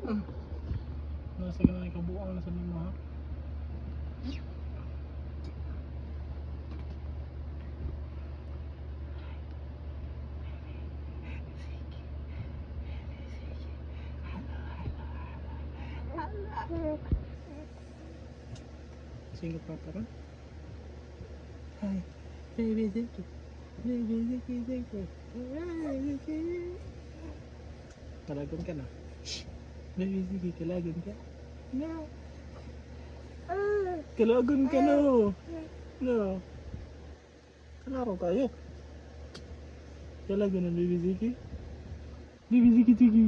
Nasa ka na ikabuang na sa lima ha. Singkat pa pa rin. Hi, baby Ziki. Baby Ziki, Ziki. Baby Ziki. Kalagon ka na. Baby Ziki, kalagon ka. No. Kalagon ka na. No. Kalaro tayo. Kalagon na Baby Ziki. Baby Ziki, Ziki.